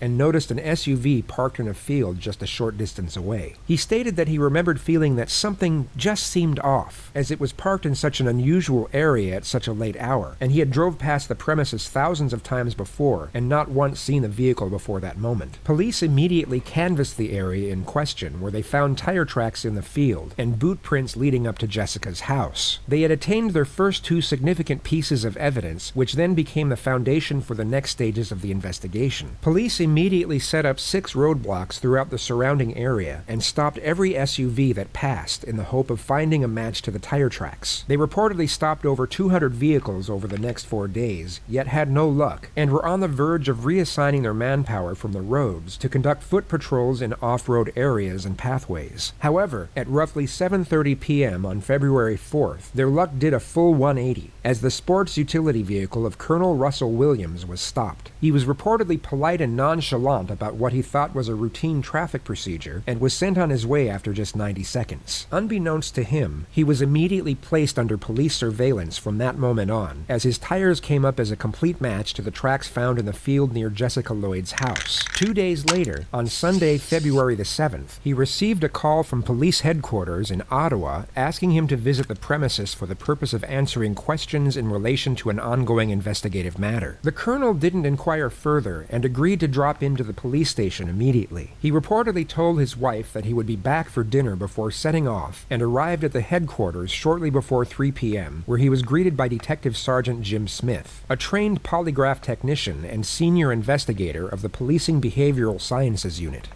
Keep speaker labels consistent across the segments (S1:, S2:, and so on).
S1: and noticed an SUV parked in a field just a short distance away. He stated that he remembered feeling that something just seemed off, as it was parked in such an unusual area at such a late hour, and he had drove past the premises thousands of times before and not once seen the vehicle before that moment. Police immediately canvassed the area in question, where they found tire tracks in the field and boot prints leading up to Jessica's house. They had attained their first two significant pieces of evidence, which then became the foundation for the next stages of the investigation. Police immediately set up 6 roadblocks throughout the surrounding area and stopped every SUV that passed in the hope of finding a match to the tire tracks. They reportedly stopped over 200 vehicles over the next 4 days, yet had no luck, and were on the verge of reassigning their manpower from the roads to conduct foot patrols in off-road areas and pathways. However, at roughly 7:30 p.m. on February 4th, their luck did a full 180, as the sports utility vehicle of Colonel Russell Williams was stopped. He was reportedly polite and nonchalant about what he thought was a routine traffic procedure and was sent on his way after just 90 seconds. Unbeknownst to him, he was immediately placed under police surveillance from that moment on, as his tires came up as a complete match to the tracks found in the field near Jessica Lloyd's house. 2 days later, on Sunday, February the 7th, he received a call from police headquarters in Ottawa asking him to visit the premises for the purpose of answering questions in relation to an ongoing investigative matter. The colonel didn't inquire further and agreed to drop into the police station immediately. He reportedly told his wife that he would be back for dinner before setting off and arrived at the headquarters shortly before 3 p.m., where he was greeted by Detective Sergeant Jim Smith, a trained polygraph technician and senior investigator of the Policing Behavioral Sciences Unit.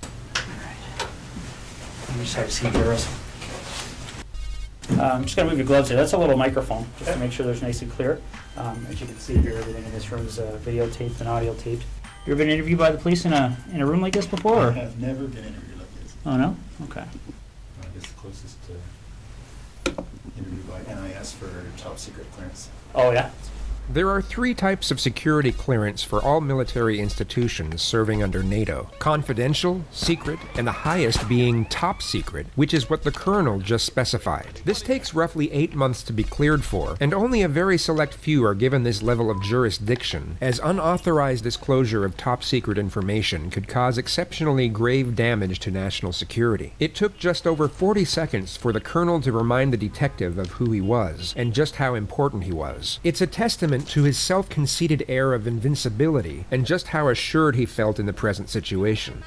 S2: You just have a seat here, Russell. I'm just going to move your gloves here. That's a little microphone, just to make sure there's nice and clear. As you can see here, everything in this room is videotaped and audio taped. You ever been interviewed by the police in a room like this before?
S3: I
S2: Or?
S3: have never been interviewed like this.
S2: Oh, no? Okay.
S3: I guess the closest interview by NIS for top secret clearance.
S2: Oh, yeah?
S1: There are 3 types of security clearance for all military institutions serving under NATO: confidential, secret, and the highest being top secret, which is what the colonel just specified. This takes roughly 8 months to be cleared for, and only a very select few are given this level of jurisdiction, as unauthorized disclosure of top secret information could cause exceptionally grave damage to national security. It took just over 40 seconds for the colonel to remind the detective of who he was, and just how important he was. It's a testament to his self-conceited air of invincibility and just how assured he felt in the present situation.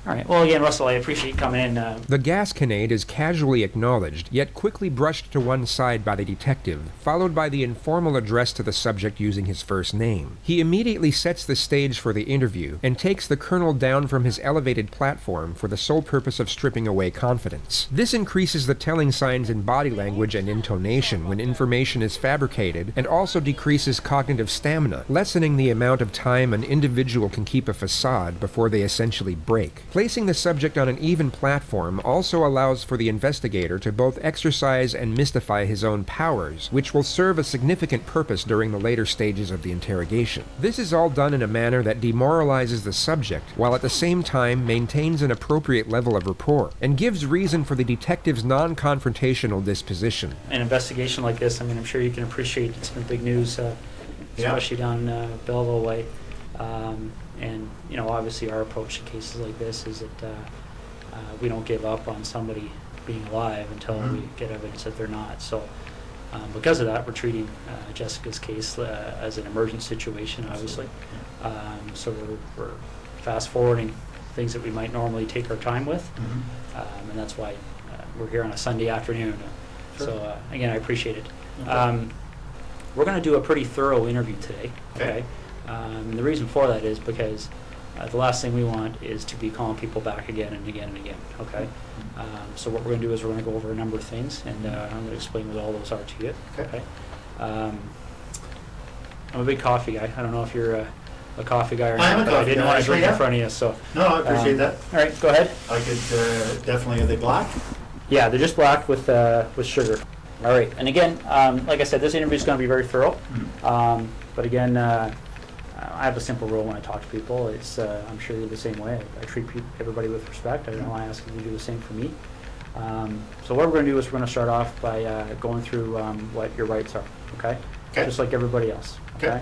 S2: All right. Well, again, Russell, I appreciate you coming in.
S1: The gasconade is casually acknowledged, yet quickly brushed to one side by the detective, followed by the informal address to the subject using his first name. He immediately sets the stage for the interview and takes the colonel down from his elevated platform for the sole purpose of stripping away confidence. This increases the telling signs in body language and intonation when information is fabricated, and also decreases cognitive stamina, lessening the amount of time an individual can keep a facade before they essentially break. Placing the subject on an even platform also allows for the investigator to both exercise and mystify his own powers, which will serve a significant purpose during the later stages of the interrogation. This is all done in a manner that demoralizes the subject, while at the same time maintains an appropriate level of rapport, and gives reason for the detective's non-confrontational disposition.
S2: An investigation like this, I mean, I'm sure you can appreciate it's been big news, especially down Belleville way. And, you know, obviously our approach to cases like this is that we don't give up on somebody being alive until we get evidence that they're not. So because of that, we're treating Jessica's case as an emergent situation, obviously. So we're fast forwarding things that we might normally take our time with. And that's why we're here on a Sunday afternoon.
S3: Sure.
S2: So again, I appreciate it.
S3: Okay.
S2: We're going to do a pretty thorough interview today. Okay. The reason for that is because the last thing we want is to be calling people back again and again and again, okay? So what we're going to do is we're going to go over a number of things, and I'm going to explain what all those are to you, okay? I'm a big coffee guy. I don't know if you're a coffee guy or not, but I didn't want to drink in front of you, so.
S3: No, I appreciate that.
S2: All right, go ahead.
S3: I could definitely, are they black?
S2: Yeah, they're just black with sugar. All right, and again, like I said, this interview is going to be very thorough, but again, I have a simple rule when I talk to people. It's I'm sure you're the same way. I treat everybody with respect. I know I ask you to do the same for me. So what we're going to do is we're going to start off by going through what your rights are, okay?
S3: Okay.
S2: Just like everybody else, okay?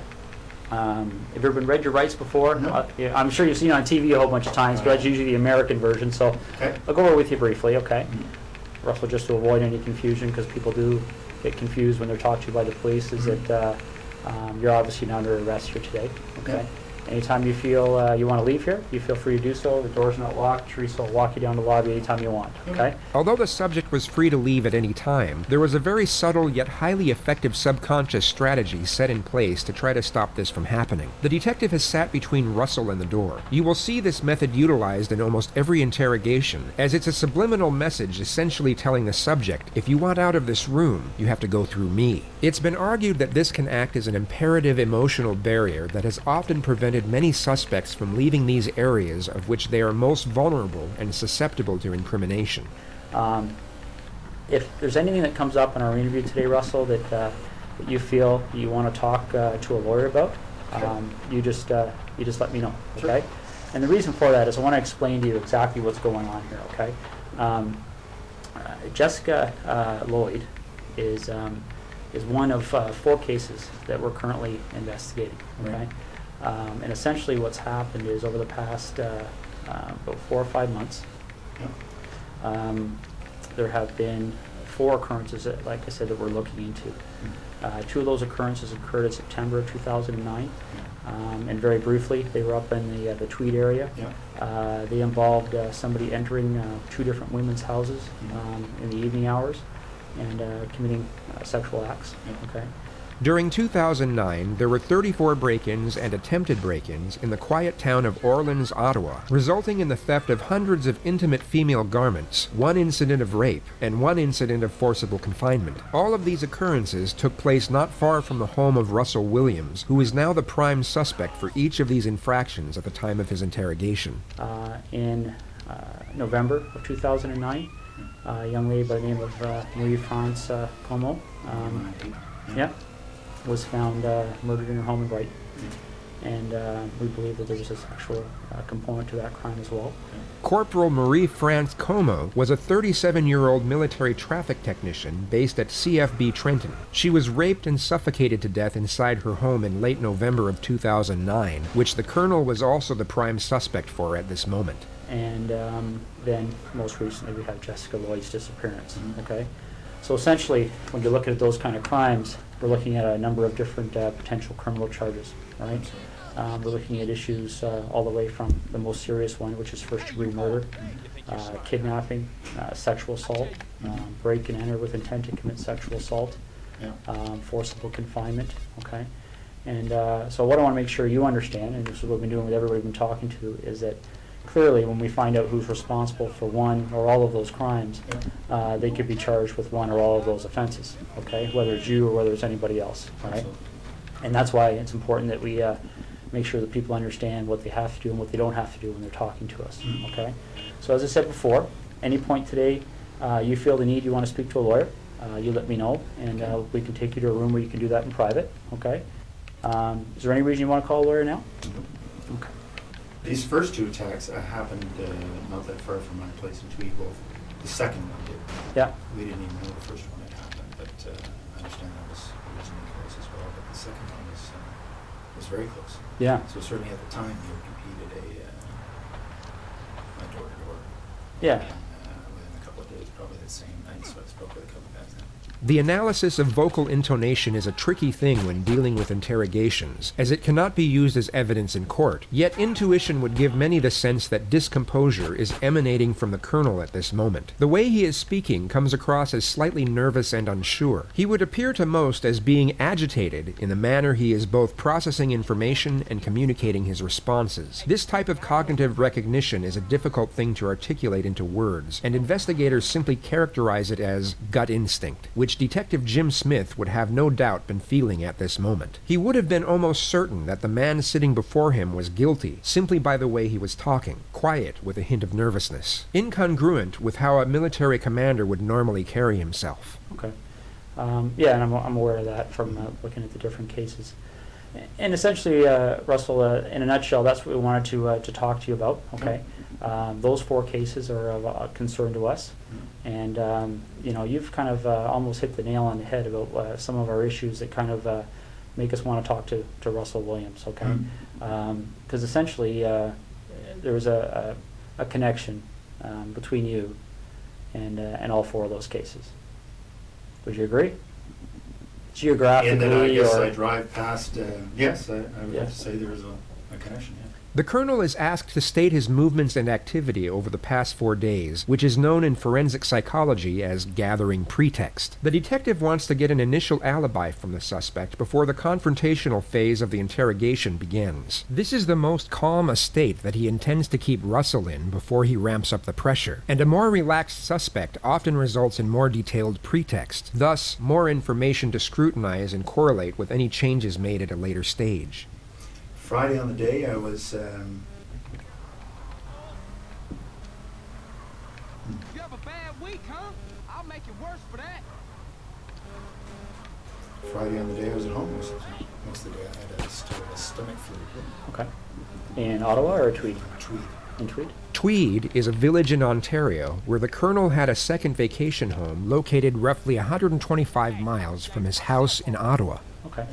S2: Have you ever been read your rights before?
S3: No.
S2: Yeah, I'm sure you've seen it on TV a whole bunch of times, but that's usually the American version, so
S3: Okay.
S2: I'll go over with you briefly, okay?
S3: Mhm.
S2: Russell, just to avoid any confusion, because people do get confused when they're talked to by the police, is that you're obviously not under arrest here today, okay?
S3: Yeah.
S2: Anytime you feel you want to leave here, you feel free to do so. The door's not locked. Teresa will walk you down the lobby anytime you want, okay?
S1: Although the subject was free to leave at any time, there was a very subtle yet highly effective subconscious strategy set in place to try to stop this from happening. The detective has sat between Russell and the door. You will see this method utilized in almost every interrogation, as it's a subliminal message essentially telling the subject, if you want out of this room, you have to go through me. It's been argued that this can act as an imperative emotional barrier that has often prevented many suspects from leaving these areas of which they are most vulnerable and susceptible to incrimination.
S2: If there's anything that comes up in our interview today, Russell, that you feel you want to talk to a lawyer about, you just let me know, okay?
S3: Sure.
S2: And the reason for that is I want to explain to you exactly what's going on here, okay? Jessica Lloyd is one of 4 cases that we're currently investigating, okay?
S3: Right.
S2: And essentially what's happened is over the past about 4 or 5 months, there have been 4 occurrences that, like I said, that we're looking into. 2 of those occurrences occurred in September of 2009. And very briefly, they were up in the Tweed area.
S3: Yeah.
S2: They involved somebody entering 2 different women's houses in the evening hours and committing sexual acts.
S3: Yeah.
S2: Okay.
S1: During 2009, there were 34 break-ins and attempted break-ins in the quiet town of Orleans, Ottawa, resulting in the theft of hundreds of intimate female garments, 1 incident of rape, and 1 incident of forcible confinement. All of these occurrences took place not far from the home of Russell Williams, who is now the prime suspect for each of these infractions at the time of his interrogation.
S2: In November of 2009, a young lady by the name of Marie-France Como, yeah, was found murdered in her home in Brighton. And we believe that there was a sexual component to that crime as well.
S1: Corporal Marie-France Como was a 37-year-old military traffic technician based at CFB Trenton. She was raped and suffocated to death inside her home in late November of 2009, which the colonel was also the prime suspect for at this moment.
S2: And then most recently we have Jessica Lloyd's disappearance, okay? So essentially, when you're looking at those kind of crimes, we're looking at a number of different potential criminal charges, right? We're looking at issues all the way from the most serious one, which is first-degree murder, kidnapping, sexual assault, break and enter with intent to commit sexual assault, forcible confinement, okay? And so what I want to make sure you understand, and this is what we've been doing with everybody we've been talking to, is that clearly when we find out who's responsible for one or all of those crimes, they could be charged with one or all of those offenses, okay? Whether it's you or whether it's anybody else, all right? And that's why it's important that we make sure that people understand what they have to do and what they don't have to do when they're talking to us, okay? So as I said before, any point today you feel the need, you want to speak to a lawyer, you let me know, and we can take you to a room where you can do that in private, okay? Is there any reason you want to call a lawyer now? Okay.
S3: These first 2 attacks happened not that far from my place in Tweed. Well, the second one did.
S2: Yeah.
S3: We didn't even know the first one had happened, but I understand that was originally close as well. But the second one was very close.
S2: Yeah.
S3: So certainly at the time, you competed a door-to-door.
S2: Yeah.
S3: Within a couple of days, probably the same night. So I spoke with a couple of guys then.
S1: The analysis of vocal intonation is a tricky thing when dealing with interrogations, as it cannot be used as evidence in court. Yet intuition would give many the sense that discomposure is emanating from the colonel at this moment. The way he is speaking comes across as slightly nervous and unsure. He would appear to most as being agitated in the manner he is both processing information and communicating his responses. This type of cognitive recognition is a difficult thing to articulate into words, and investigators simply characterize it as gut instinct, which Detective Jim Smith would have no doubt been feeling at this moment. He would have been almost certain that the man sitting before him was guilty simply by the way he was talking, quiet with a hint of nervousness, incongruent with how a military commander would normally carry himself.
S2: Okay. Yeah, and I'm aware of that from looking at the different cases. And essentially, Russell, in a nutshell, that's what we wanted to talk to you about, okay? Those 4 cases are of concern to us. And, you know, you've kind of almost hit the nail on the head about some of our issues that kind of make us want to talk to Russell Williams, okay?
S3: Mhm.
S2: Because essentially, there was a connection between you and all 4 of those cases. Would you agree? Geographically,
S3: And then I guess
S2: or
S3: I drive past, yes, I would
S2: Yeah.
S3: have to say there is a connection, yeah.
S1: The colonel is asked to state his movements and activity over the past 4 days, which is known in forensic psychology as gathering pretext. The detective wants to get an initial alibi from the suspect before the confrontational phase of the interrogation begins. This is the most calm a state that he intends to keep Russell in before he ramps up the pressure, and a more relaxed suspect often results in more detailed pretext, thus more information to scrutinize and correlate with any changes made at a later stage.
S3: Friday on the day, I was,
S4: You have a bad week, huh? I'll make it worse for that.
S3: Friday on the day I was at home most of the day. I had a stomach flu.
S2: okay, in Ottawa or Tweed?
S3: Tweed.
S2: In Tweed.
S1: Tweed is a village in Ontario where the colonel had a second vacation home located roughly 125 miles from his house in Ottawa.
S2: Okay.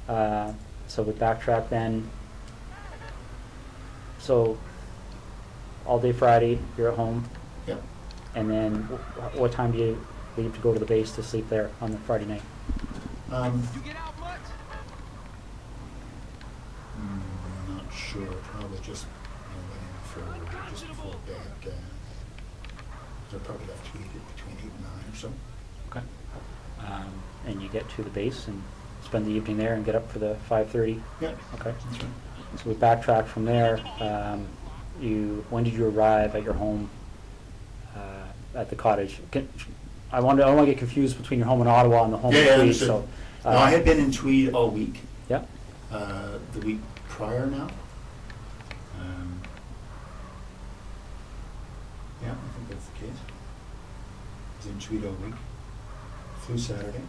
S3: Yeah.
S2: So we backtrack then. So all day Friday, you're at home,
S3: Yep.
S2: and then what time do you leave to go to the base to sleep there on the Friday night?
S4: You get out much?
S3: I'm not sure. Probably just went in for just before bed. So I probably left Tweed between 8 and 9 or so.
S2: Okay. And you get to the base and spend the evening there and get up for the 5:30.
S3: Yeah.
S2: Okay.
S3: That's right.
S2: So we backtrack from there. When did you arrive at your home at the cottage? I don't want to get confused between your home in Ottawa and the home in Tweed.
S3: Understood.
S2: So,
S3: No, I had been in Tweed all week.
S2: yeah.
S3: The week prior now. Yeah, I think that's the case. I was in Tweed all week. Flew Saturday.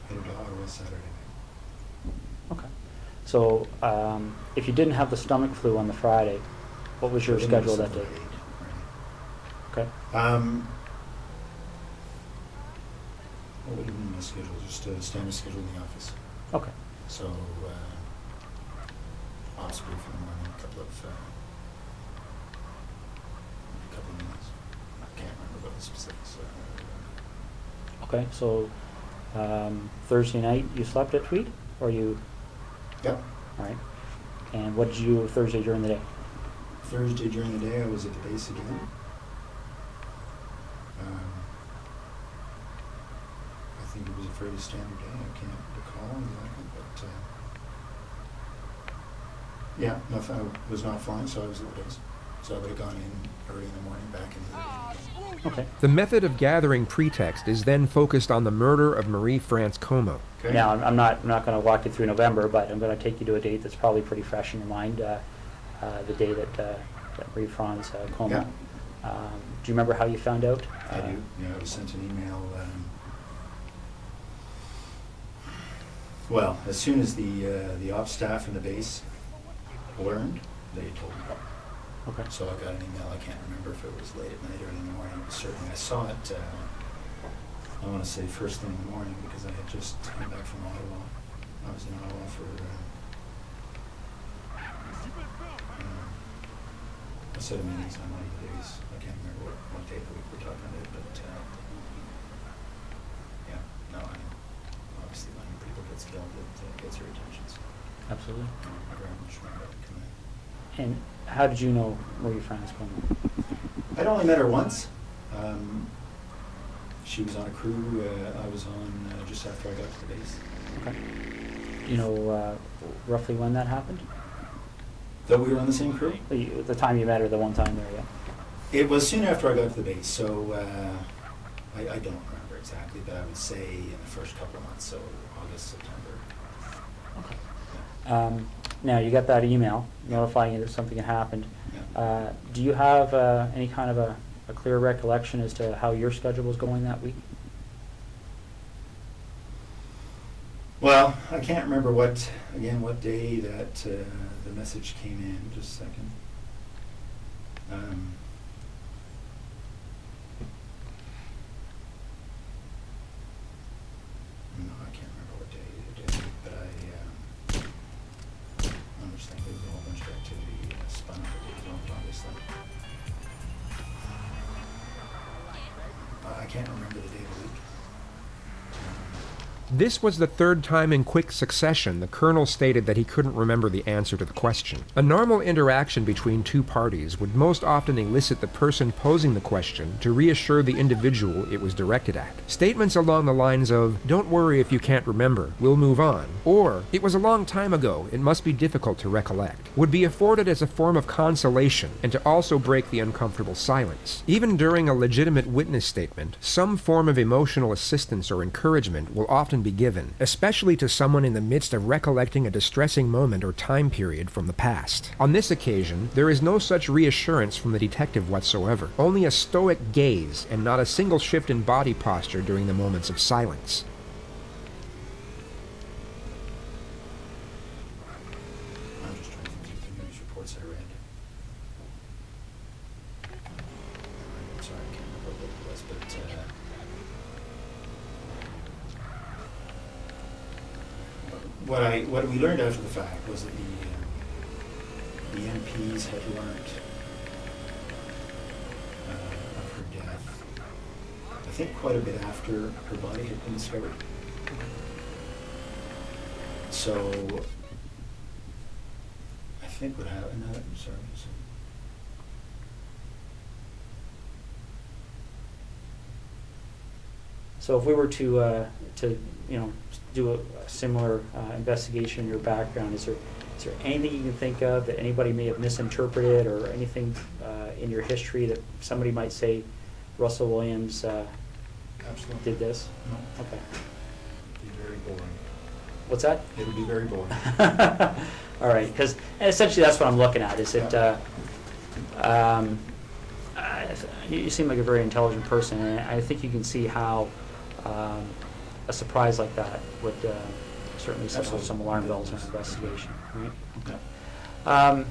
S3: Headed to Ottawa Saturday night.
S2: Okay. So if you didn't have the stomach flu on the Friday, what was your
S3: Then
S2: schedule
S3: it was
S2: that day?
S3: Saturday,
S2: Okay.
S3: right. What would you mean my schedule? Just a standard schedule in the office.
S2: Okay.
S3: So, office brief in the morning, a couple of meetings. I can't remember what the specifics are.
S2: Okay. So Thursday night you slept at Tweed, or you?
S3: Yep.
S2: All right. And what did you do Thursday during the day?
S3: Thursday during the day, I was at the base again. I think it was a fairly standard day. I can't recall exactly, but yeah, I was not flying, so I was at the base. So I would have gone in early in the morning, back in the evening.
S2: Okay.
S1: The method of gathering pretext is then focused on the murder of Marie France Como.
S3: Okay.
S2: Now I'm not going to walk you through November, but I'm going to take you to a date that's probably pretty fresh in your mind. The day that Marie France Como.
S3: Yeah.
S2: Do you remember how you found out?
S3: I do. Yeah, I was sent an email. Well, as soon as the ops staff and the base learned, they told me.
S2: Okay.
S3: So I got an email. I can't remember if it was late at night or in the morning. Certainly, I saw it. I want to say first thing in the morning because I had just come back from Ottawa. I was in Ottawa for a set of meetings on one of the days. I can't remember what day of the week we're talking about, but yeah, no, I mean, obviously when people get killed, it gets your attention. So
S2: Absolutely.
S3: I very much remember it coming in.
S2: And how did you know Marie France Como?
S3: I'd only met her once. She was on a crew. I was on just after I got to the base.
S2: Okay. Do you know roughly when that happened?
S3: Though we were on the same crew?
S2: The time you met her, the one time there, yeah?
S3: It was soon after I got to the base, so I don't remember exactly, but I would say in the first couple of months, so August, September.
S2: Okay. Now, you got that email notifying you that something had happened.
S3: Yeah.
S2: Do you have any kind of a clear recollection as to how your schedule was going that week?
S3: Well, I can't remember what day that the message came in. Just a second. No, I can't remember what day it did, but can't remember the day of the week.
S1: This was the third time in quick succession the colonel stated that he couldn't remember the answer to the question. A normal interaction between two parties would most often elicit the person posing the question to reassure the individual it was directed at. Statements along the lines of, "Don't worry if you can't remember, we'll move on," or "It was a long time ago, it must be difficult to recollect," would be afforded as a form of consolation and to also break the uncomfortable silence. Even during a legitimate witness statement, some form of emotional assistance or encouragement will often be given, especially to someone in the midst of recollecting a distressing moment or time period from the past. On this occasion, there is no such reassurance from the detective whatsoever, only a stoic gaze and not a single shift in body posture during the moments of silence.
S3: I'm just trying to think of the news reports I read. I'm sorry, I can't remember what it was, but what we learned after the fact was that the MPs had learned of her death, I think quite a bit after her body had been discovered. So I think what happened, I'm sorry.
S2: So if we were to do a similar investigation in your background, is there anything you can think of that anybody may have misinterpreted, or anything in your history that somebody might say Russell Williams
S3: Absolutely.
S2: did this?
S3: No.
S2: Okay.
S3: It'd be very boring.
S2: What's that?
S3: It would be very boring.
S2: All right, because essentially that's what I'm looking at. Is it? You seem like a very intelligent person, and I think you can see how a surprise like that would certainly set off some alarm bells in an investigation. Right? Okay.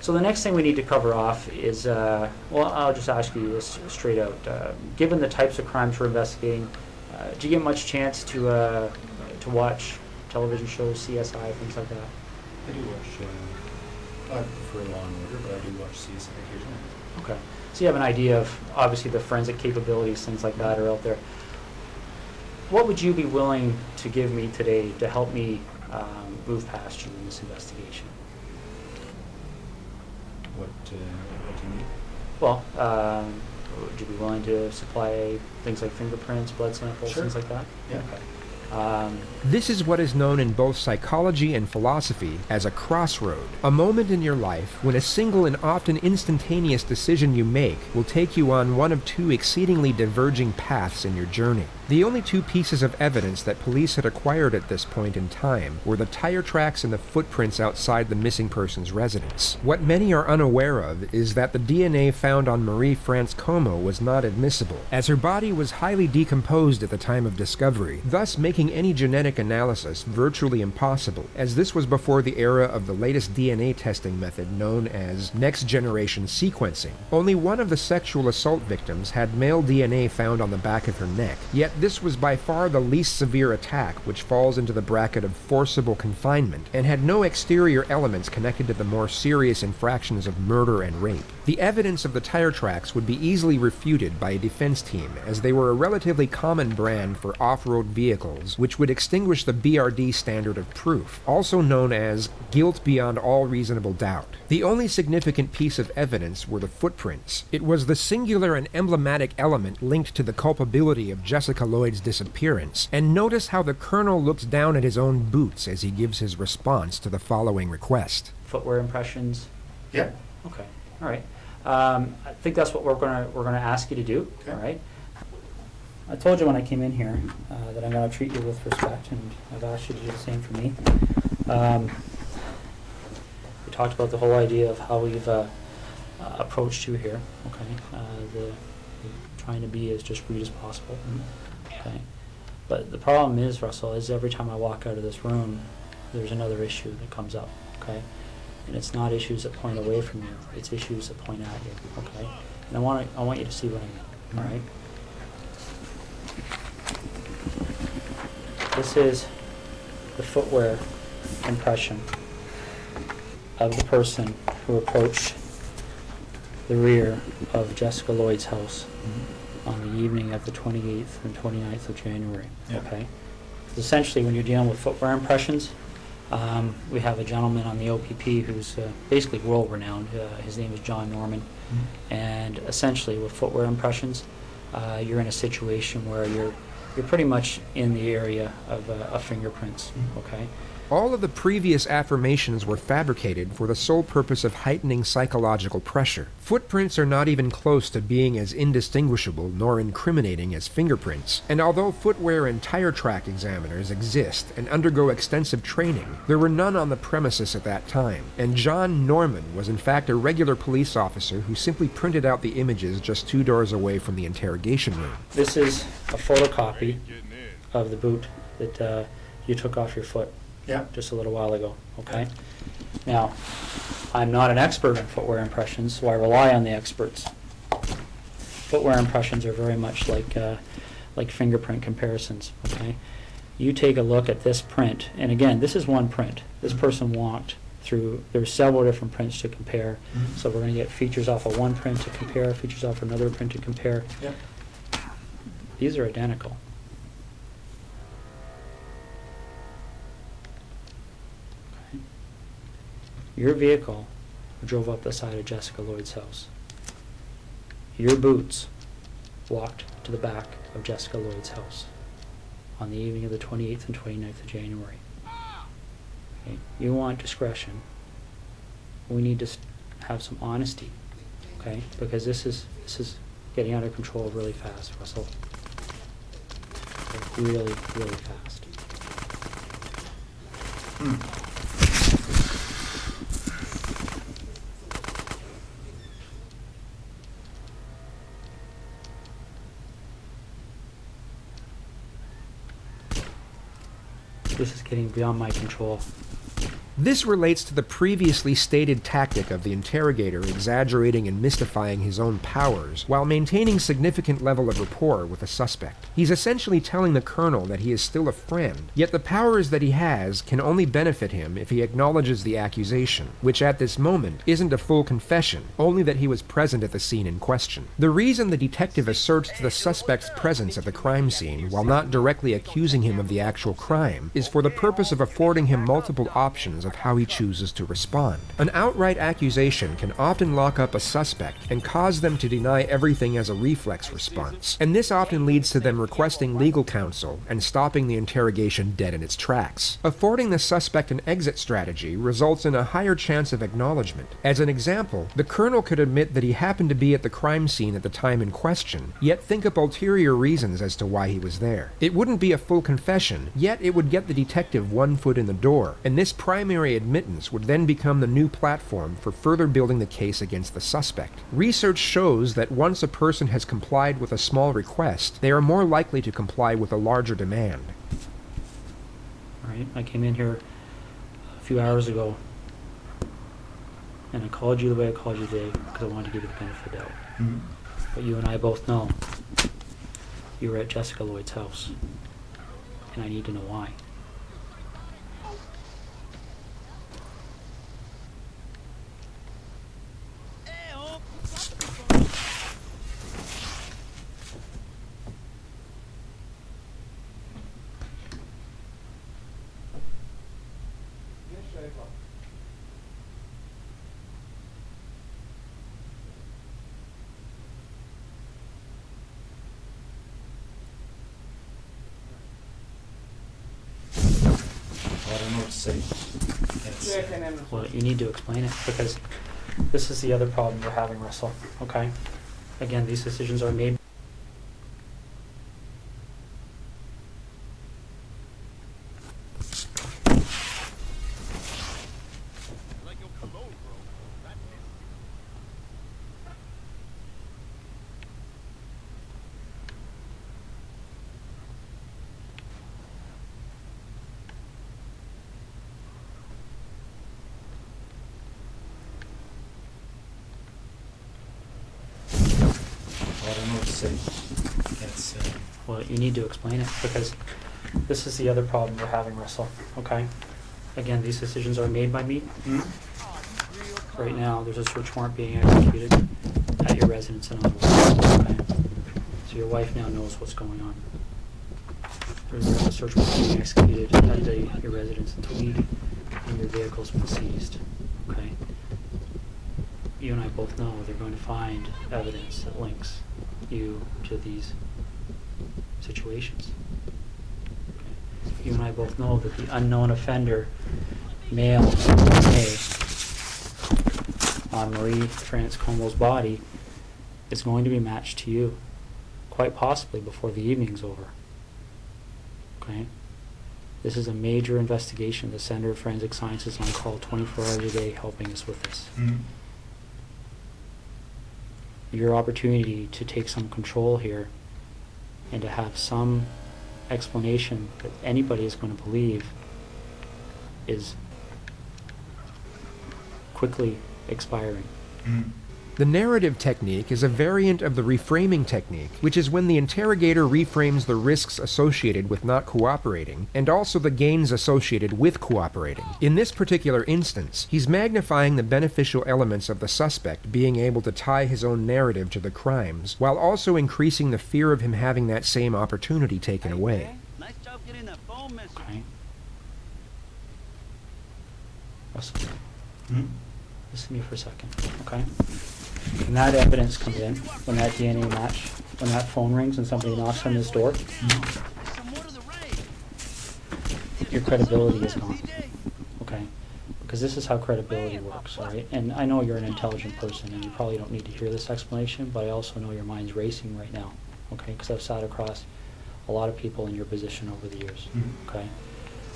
S2: So the next thing we need to cover off is, I'll just ask you this straight out. Given the types of crimes we're investigating, do you get much chance to watch television shows, CSI, things like that?
S3: I do watch, I prefer Law and Order, but I do watch CSI occasionally.
S2: Okay. So you have an idea of, obviously, the forensic capabilities, things like that are out there. What would you be willing to give me today to help me move past you in this investigation?
S3: What do you need?
S2: Well, would you be willing to supply things like fingerprints, blood samples,
S3: Sure.
S2: things like that?
S3: Yeah.
S2: Okay.
S1: This is what is known in both psychology and philosophy as a crossroad, a moment in your life when a single and often instantaneous decision you make will take you on one of two exceedingly diverging paths in your journey. The only two pieces of evidence that police had acquired at this point in time were the tire tracks and the footprints outside the missing person's residence. What many are unaware of is that the DNA found on Marie France Como was not admissible, as her body was highly decomposed at the time of discovery, thus making any genetic analysis virtually impossible, as this was before the era of the latest DNA testing method known as next-generation sequencing. Only one of the sexual assault victims had male DNA found on the back of her neck, yet this was by far the least severe attack, which falls into the bracket of forcible confinement, and had no exterior elements connected to the more serious infractions of murder and rape. The evidence of the tire tracks would be easily refuted by a defense team, as they were a relatively common brand for off-road vehicles, which would extinguish the BRD standard of proof, also known as guilt beyond all reasonable doubt. The only significant piece of evidence were the footprints. It was the singular and emblematic element linked to the culpability of Jessica Lloyd's disappearance, and notice how the colonel looks down at his own boots as he gives his response to the following request.
S2: Footwear impressions?
S3: Yeah.
S2: Okay. All right. I think that's what we're gonna ask you to do.
S3: Okay.
S2: All right. I told you when I came in here that I'm going to treat you with respect, and I've asked you to do the same for me. We talked about the whole idea of how we've approached you here. Okay. Trying to be as discreet as possible. Okay. But the problem is, Russell, is every time I walk out of this room, there's another issue that comes up. Okay. And it's not issues that point away from you; it's issues that point at you. Okay. And I want you to see what I mean. All right. This is the footwear impression of the person who approached the rear of Jessica Lloyd's house on the evening of the 28th and 29th of January.
S3: Yeah.
S2: Okay? Essentially, when you're dealing with footwear impressions, we have a gentleman on the OPP who's basically world-renowned. His name is John Norman.
S3: Mm-hmm.
S2: And essentially, with footwear impressions, you're in a situation where you're pretty much in the area of fingerprints.
S3: Mhm.
S2: Okay?
S1: All of the previous affirmations were fabricated for the sole purpose of heightening psychological pressure. Footprints are not even close to being as indistinguishable nor incriminating as fingerprints, and although footwear and tire track examiners exist and undergo extensive training, there were none on the premises at that time, and John Norman was in fact a regular police officer who simply printed out the images just 2 doors away from the interrogation room.
S2: This is a photocopy of the boot that you took off your foot
S3: Yeah.
S2: just a little while ago, okay? Now, I'm not an expert in footwear impressions, so I rely on the experts. Footwear impressions are very much like fingerprint comparisons, okay? You take a look at this print, and again, this is one print. This person walked through, there's several different prints to compare,
S3: Mhm.
S2: so we're going to get features off of one print to compare, features off another print to compare.
S3: Yep.
S2: These are identical. Your vehicle drove up the side of Jessica Lloyd's house. Your boots walked to the back of Jessica Lloyd's house on the evening of the 28th and 29th of January. Okay? You want discretion. We need to have some honesty, okay? Because this is getting out of control really fast, Russell. Like really, really fast. This is getting beyond my control.
S1: This relates to the previously stated tactic of the interrogator exaggerating and mystifying his own powers while maintaining significant level of rapport with the suspect. He's essentially telling the colonel that he is still a friend, yet the powers that he has can only benefit him if he acknowledges the accusation, which at this moment isn't a full confession, only that he was present at the scene in question. The reason the detective asserts to the suspect's presence at the crime scene while not directly accusing him of the actual crime is for the purpose of affording him multiple options of how he chooses to respond. An outright accusation can often lock up a suspect and cause them to deny everything as a reflex response, and this often leads to them requesting legal counsel and stopping the interrogation dead in its tracks. Affording the suspect an exit strategy results in a higher chance of acknowledgement. As an example, the colonel could admit that he happened to be at the crime scene at the time in question, yet think up ulterior reasons as to why he was there. It wouldn't be a full confession, yet it would get the detective one foot in the door, and this primary admittance would then become the new platform for further building the case against the suspect. Research shows that once a person has complied with a small request, they are more likely to comply with a larger demand.
S2: All right, I came in here a few hours ago, and I called you the way I called you today because I wanted to give you the benefit of the doubt.
S3: Mhm.
S2: But you and I both know you were at Jessica Lloyd's house, and I need to know why.
S3: I don't know what to say. It's,
S2: Well, you need to explain it because this is the other problem we're having, Russell, okay? Again, these decisions are made.
S4: Like your cologne, bro. That's it.
S3: I don't know what to say. It's,
S2: Well, you need to explain it because this is the other problem we're having, Russell, okay? Again, these decisions are made by me. Right now, there's a search warrant being executed at your residence in Ottawa. Okay? So your wife now knows what's going on. There's a search warrant being executed at your residence in Tweed, and your vehicle's been seized. Okay? You and I both know they're going to find evidence that links you to these situations. Okay? You and I both know that the unknown offender, male, A, on Marie France Comeau's body is going to be matched to you, quite possibly before the evening's over. Okay? This is a major investigation. The Center of Forensic Science is on call 24 hours a day helping us with this.
S3: Mm-hmm.
S2: Your opportunity to take some control here and to have some explanation that anybody is going to believe is quickly expiring.
S3: Mm-hmm.
S1: The narrative technique is a variant of the reframing technique, which is when the interrogator reframes the risks associated with not cooperating, and also the gains associated with cooperating. In this particular instance, he's magnifying the beneficial elements of the suspect being able to tie his own narrative to the crimes, while also increasing the fear of him having that same opportunity taken away.
S4: Nice job getting that phone, mister.
S2: Okay? Russell,
S3: Mm-hmm.
S2: listen to me for a second, okay? When that evidence comes in, when that DNA match, when that phone rings and somebody knocks on this door, your credibility is gone, okay? Because this is how credibility works, all right? And I know you're an intelligent person and you probably don't need to hear this explanation, but I also know your mind's racing right now, okay? Because I've sat across a lot of people in your position over the years,
S3: Mm-hmm.
S2: okay?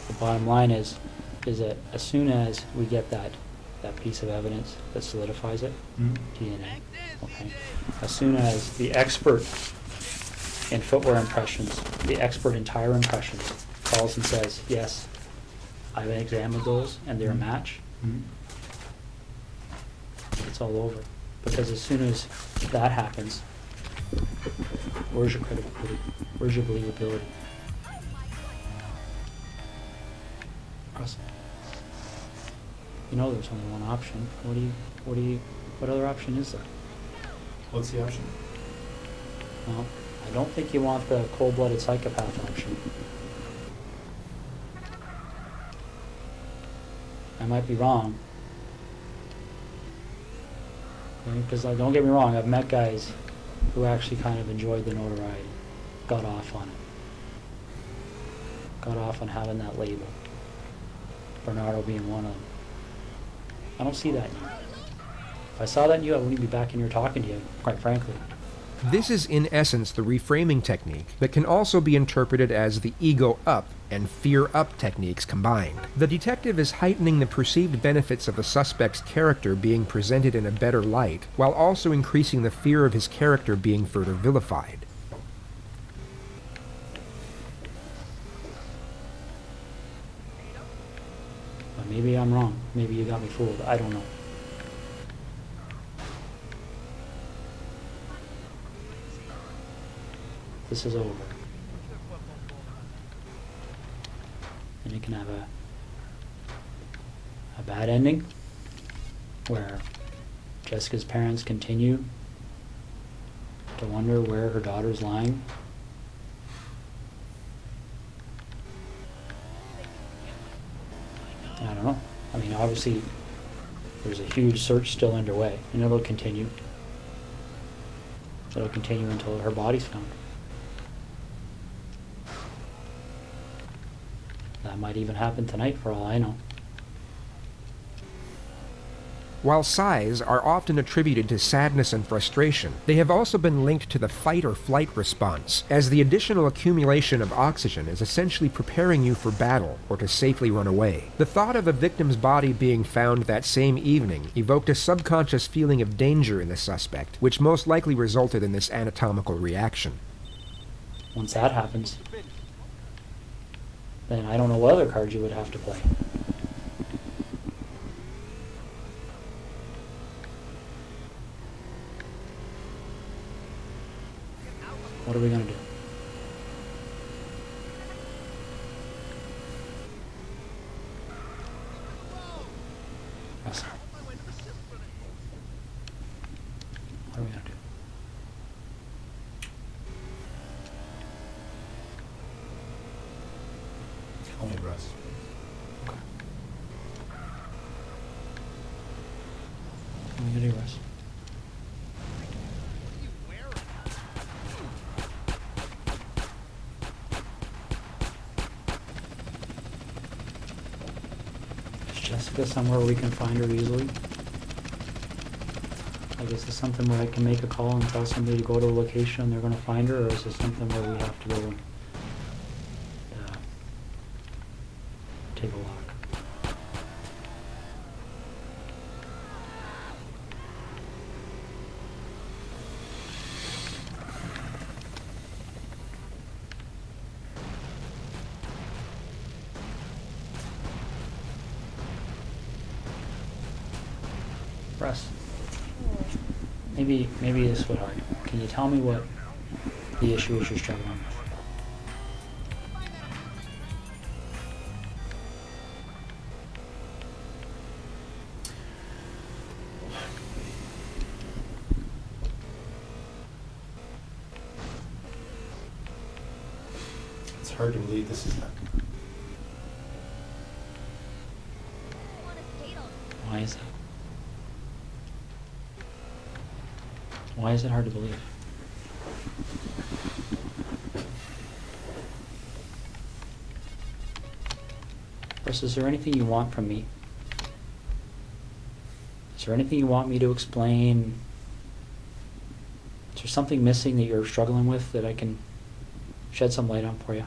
S2: The bottom line is that as soon as we get that piece of evidence that solidifies it,
S3: Mm-hmm.
S2: DNA, okay? As soon as the expert in footwear impressions, the expert in tire impressions, calls and says, yes, I've examined those and they're a match,
S3: Mm-hmm.
S2: it's all over. Because as soon as that happens, where's your credibility? Where's your believability? Russell, you know there's only one option. What other option is there?
S3: What's the option?
S2: Well, I don't think you want the cold-blooded psychopath option. I might be wrong. Because don't get me wrong, I've met guys who actually kind of enjoyed the notoriety, got off on it. Got off on having that label. Bernardo being one of them. I don't see that in you. If I saw that in you, I wouldn't be back in here talking to you, quite frankly.
S1: This is in essence the reframing technique that can also be interpreted as the ego up and fear up techniques combined. The detective is heightening the perceived benefits of the suspect's character being presented in a better light, while also increasing the fear of his character being further vilified.
S2: But maybe I'm wrong. Maybe you got me fooled. I don't know. This is over. And it can have a bad ending where Jessica's parents continue to wonder where her daughter's lying. I don't know. I mean, obviously, there's a huge search still underway, and it'll continue. It'll continue until her body's found. That might even happen tonight, for all I know.
S1: While sighs are often attributed to sadness and frustration, they have also been linked to the fight or flight response, as the additional accumulation of oxygen is essentially preparing you for battle or to safely run away. The thought of a victim's body being found that same evening evoked a subconscious feeling of danger in the suspect, which most likely resulted in this anatomical reaction.
S2: Once that happens, then I don't know what other cards you would have to play. What are we going to do? Yes, sir. What are we going to do?
S3: Russ.
S2: What are you gonna do, Russ? Is Jessica somewhere we can find her easily? Like, is this something where I can make a call and tell somebody to go to a location and they're gonna find her, or is this something where we have to go and take a walk? Russ, maybe this would help. Can you tell me what the issue is you're struggling with?
S3: It's hard to believe this is happening.
S2: Why is that? Why is it hard to believe? Russ, is there anything you want from me? Is there anything you want me to explain? Is there something missing that you're struggling with that I can shed some light on for you?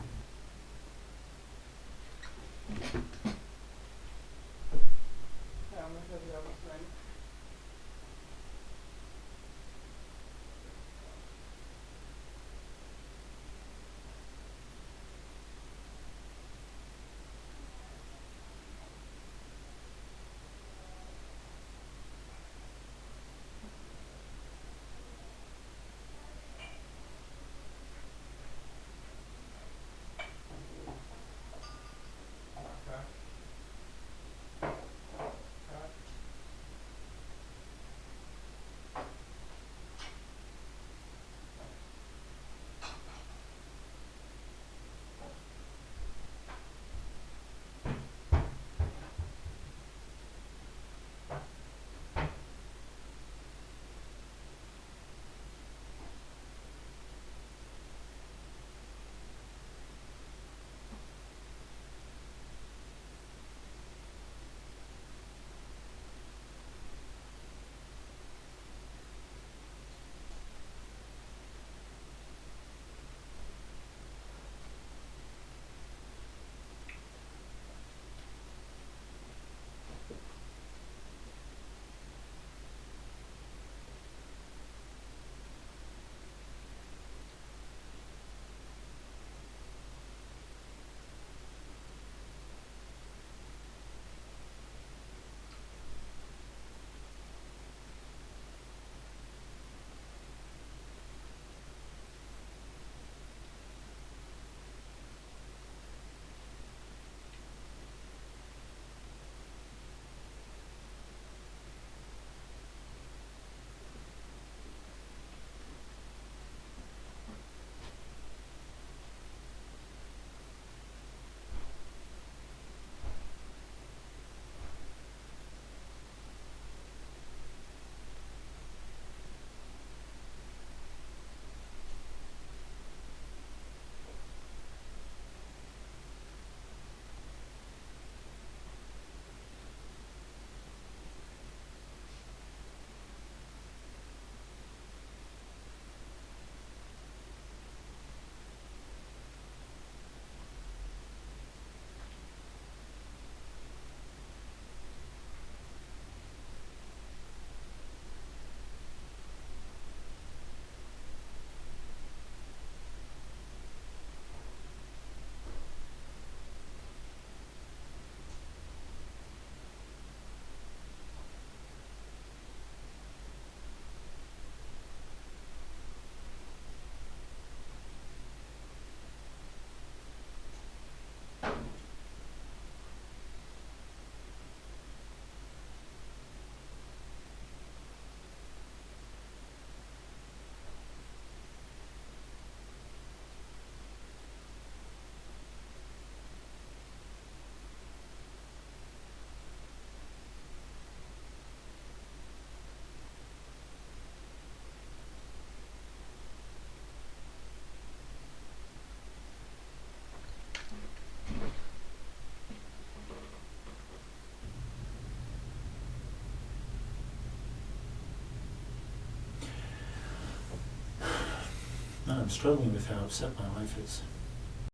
S3: I'm struggling with how upset my wife is.